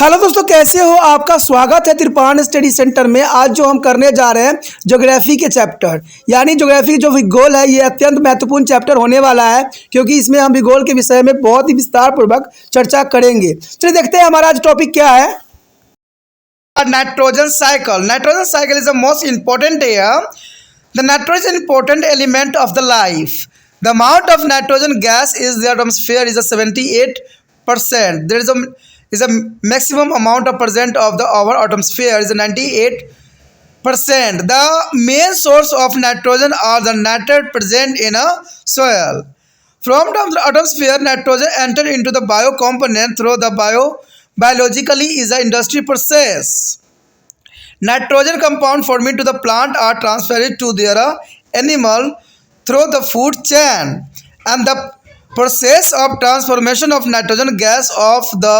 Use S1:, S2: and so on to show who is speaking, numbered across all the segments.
S1: Hello दोस्तों, कैसे हो? आपका स्वागत है त्रिपान स्टडी सेंटर में। आज जो हम करने जा रहे हैं ज्योग्राफी के चैप्टर यानी ज्योग्राफी जो भूगोल है, ये अत्यंत महत्वपूर्ण चैप्टर होने वाला है क्योंकि इसमें हम भूगोल के विषय में बहुत ही विस्तार पूर्वक चर्चा करेंगे। चलिए देखते हैं हमारा आज टॉपिक क्या है। Nitrogen cycle. Nitrogen cycle is the most important air the nitrogen important element of the life. The amount of nitrogen gas is the atmosphere is a 78%. There is a maximum amount of present of the our atmosphere is a 98%. The main source of nitrogen are the nitrate present in a soil. From the atmosphere, nitrogen enter into the bio component through the biologically is a industry process. Nitrogen compound forming to the plant are transferred to their animal through the food chain, and the process of transformation of nitrogen gas of the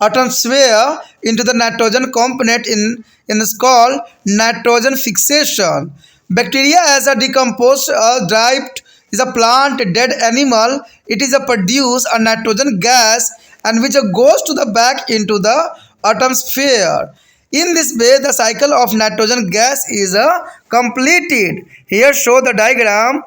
S1: atmosphere into the nitrogen component is called nitrogen fixation. Bacteria as a decomposed derived is a plant dead animal. It is a produce a nitrogen gas and which goes to the back into the atmosphere. In this way, the cycle of nitrogen gas is completed. Here show the diagram.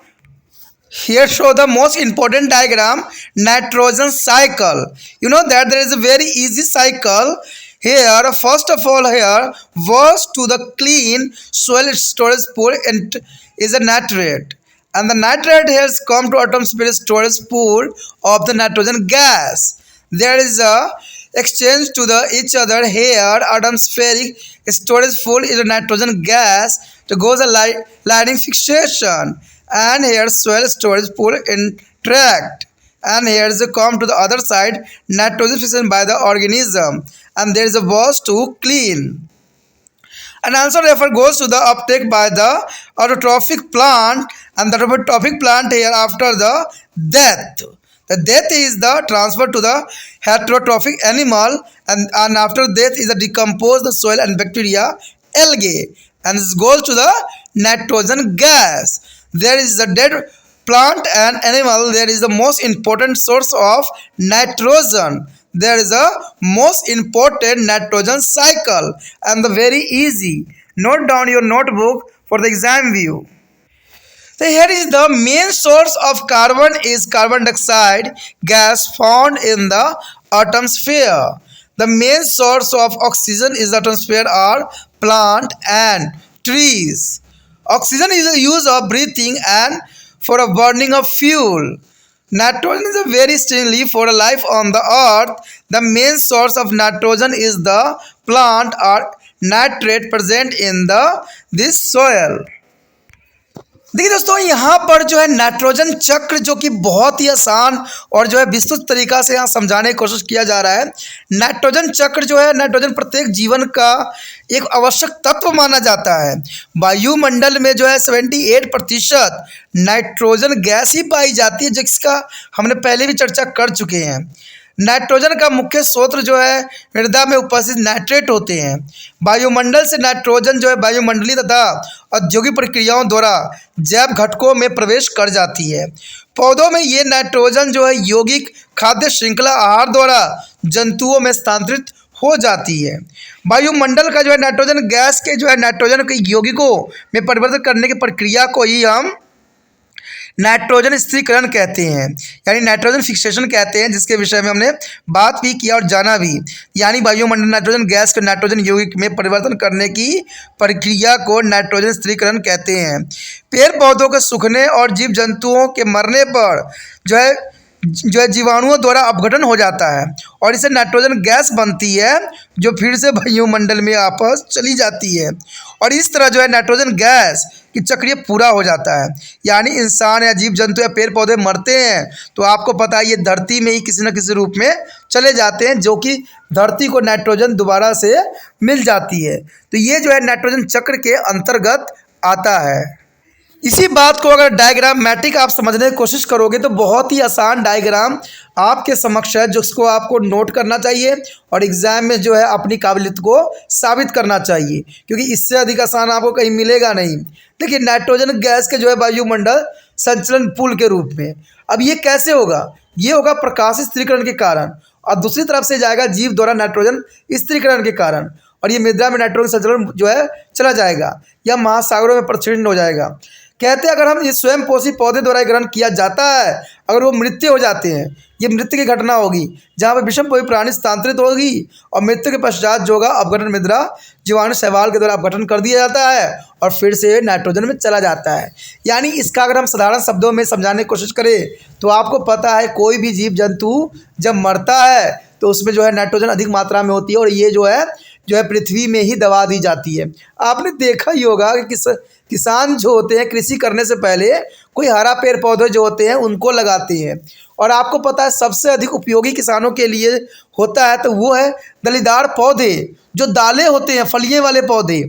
S1: Here show the most important diagram, nitrogen cycle. You know that there is a very easy cycle. Here, first of all, here was to the clean soil storage pool and is a nitrate. And the nitrate has come to atmosphere storage pool of the nitrogen gas. There is a exchange to the each other. Here atmospheric storage full is a nitrogen gas to goes a lining fixation, and here soil storage pool interact, and here is a come to the other side nitrogen fixation by the organism, and there is a was to clean, and also therefore goes to the uptake by the autotrophic plant, and the autotrophic plant here after the death. The death is the transfer to the heterotrophic animal, and after death is the decompose the soil and bacteria, algae, and this goes to the nitrogen gas. There is the dead plant and animal. There is the most important source of nitrogen. There is a most important nitrogen cycle and the very easy. Note down your notebook for the exam view. So here is the main source of carbon is carbon dioxide gas found in the atmosphere. The main source of oxygen is the atmosphere are plant and trees. Oxygen is the use of breathing and for a burning of fuel. Nitrogen is a very strongly for a life on the earth. The main source of nitrogen is the plant or nitrate present in the this soil. देखिए दोस्तों, यहाँ पर जो है nitrogen चक्र जो कि बहुत ही आसान और जो है विस्तृत तरीका से यहाँ समझाने की कोशिश किया जा रहा है। नाइट्रोजन चक्र जो है, नाइट्रोजन प्रत्येक जीवन का एक आवश्यक तत्व माना जाता है। वायुमंडल में जो है 78% नाइट्रोजन गैस ही पाई जाती है, जिसका हमने पहले भी चर्चा कर चुके हैं। नाइट्रोजन का मुख्य स्रोत जो है मृदा में उपस्थित नाइट्रेट होते हैं। वायुमंडल से नाइट्रोजन जो है वायुमंडलीय तथा औद्योगिक प्रक्रियाओं द्वारा जैव घटकों में प्रवेश कर जाती है। पौधों में ये नाइट्रोजन जो है यौगिक खाद्य श्रृंखला आहार द्वारा जंतुओं में स्थानांतरित हो जाती है। वायुमंडल का जो है नाइट्रोजन गैस के जो है नाइट्रोजन के यौगिकों में परिवर्तित करने की प्रक्रिया को ही हम नाइट्रोजन स्थिरीकरण कहते हैं, यानी नाइट्रोजन फिक्सेशन कहते हैं, जिसके विषय में हमने बात भी किया और जाना भी। यानी वायुमंडल नाइट्रोजन गैस को नाइट्रोजन यौगिक में परिवर्तन करने की प्रक्रिया को नाइट्रोजन स्थिरीकरण कहते हैं। पेड़ पौधों के सूखने और जीव जंतुओं के मरने पर जो है जीवाणुओं द्वारा अपघटन हो जाता है और इससे नाइट्रोजन गैस बनती है, जो फिर से वायुमंडल में वापस चली जाती है, और इस तरह जो है नाइट्रोजन गैस की चक्रिय पूरा हो जाता है। यानी इंसान या जीव जंतु या पेड़ पौधे मरते हैं तो आपको पता है ये धरती में ही किसी न किसी रूप में चले जाते हैं, जो कि धरती को नाइट्रोजन दोबारा से मिल जाती है। तो ये जो है नाइट्रोजन चक्र के अंतर्गत आता है। इसी बात को अगर डायग्रामेटिक आप समझने की कोशिश करोगे तो बहुत ही आसान डायग्राम आपके समक्ष है, जिसको आपको नोट करना चाहिए और एग्जाम में जो है अपनी काबिलियत को साबित करना चाहिए, क्योंकि इससे अधिक आसान आपको कहीं मिलेगा नहीं। देखिए, नाइट्रोजन गैस के जो है वायुमंडल संचलन पुल के रूप में। अब ये कैसे होगा? ये होगा प्रकाश स्थिरीकरण के कारण, और दूसरी तरफ से जाएगा जीव द्वारा नाइट्रोजन स्थिरीकरण के कारण, और ये मृदा में नाइट्रोजन संचलन जो है चला जाएगा या महासागरों में प्रक्षेपण हो जाएगा। कहते हैं अगर हम ये स्वयं पोषी पौधे द्वारा ग्रहण किया जाता है, अगर वो मृत्यु हो जाते हैं, ये मृत्यु की घटना होगी जहाँ पर विषम पोषी प्राणी स्थानांतरित होगी और मृत्यु के पश्चात जो होगा अपघटन मृदा जीवाणु शैवाल के द्वारा अपघटन कर दिया जाता है और फिर से नाइट्रोजन में चला जाता है। यानी इसका अगर हम साधारण शब्दों में समझाने की कोशिश करें तो आपको पता है कोई भी जीव जंतु जब मरता है तो उसमें जो है नाइट्रोजन अधिक मात्रा में होती है और ये जो है पृथ्वी में ही दबा दी जाती है। आपने देखा ही होगा कि किसान जो होते हैं कृषि करने से पहले कोई हरा पेड़ पौधे जो होते हैं उनको लगाते हैं, और आपको पता है सबसे अधिक उपयोगी किसानों के लिए होता है तो वो है दलीदार पौधे, जो दालें होते हैं, फलियां वाले पौधे।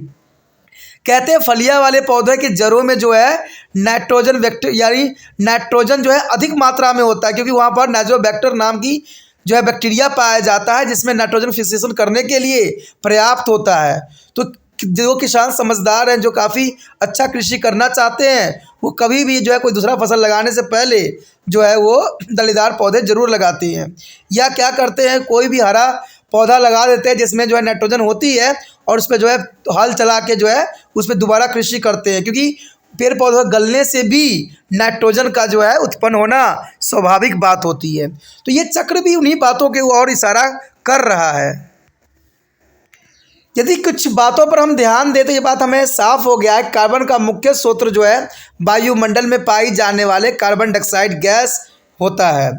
S1: कहते हैं फलियां वाले पौधे की जड़ों में जो है नाइट्रोजन यानी नाइट्रोजन जो है अधिक मात्रा में होता है, क्योंकि वहाँ पर नाइट्रोबैक्टर नाम की जो है बैक्टीरिया पाया जाता है जिसमें नाइट्रोजन फिक्सेशन करने के लिए पर्याप्त होता है। तो जो किसान समझदार हैं, जो काफ़ी अच्छा कृषि करना चाहते हैं, वो कभी भी जो है कोई दूसरा फसल लगाने से पहले जो है वो दलीदार पौधे ज़रूर लगाते हैं। या क्या करते हैं, कोई भी हरा पौधा लगा देते हैं जिसमें जो है नाइट्रोजन होती है और उस पर जो है हल चला के जो है उस पर दोबारा कृषि करते हैं, क्योंकि पेड़ पौधे गलने से भी नाइट्रोजन का जो है उत्पन्न होना स्वाभाविक बात होती है। तो ये चक्र भी उन्हीं बातों के ओर इशारा कर रहा है। यदि कुछ बातों पर हम ध्यान दें तो ये बात हमें साफ हो गया है। कार्बन का मुख्य स्रोत जो है वायुमंडल में पाई जाने वाले कार्बन डाइऑक्साइड गैस होता है।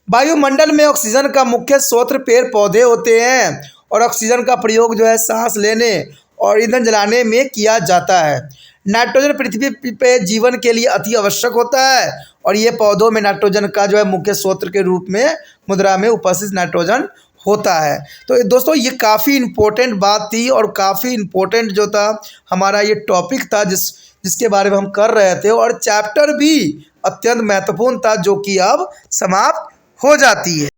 S1: वायुमंडल में ऑक्सीजन का मुख्य स्रोत पेड़ पौधे होते हैं और ऑक्सीजन का प्रयोग जो है सांस लेने और ईंधन जलाने में किया जाता है। नाइट्रोजन पृथ्वी पे जीवन के लिए अति आवश्यक होता है और ये पौधों में नाइट्रोजन का जो है मुख्य स्रोत के रूप में मुद्रा में उपस्थित नाइट्रोजन होता है। तो दोस्तों ये काफ़ी इम्पोर्टेंट बात थी और काफ़ी इम्पोर्टेंट जो था हमारा ये टॉपिक था जिसके बारे में हम कर रहे थे, और चैप्टर भी अत्यंत महत्वपूर्ण था जो कि अब समाप्त हो जाती है।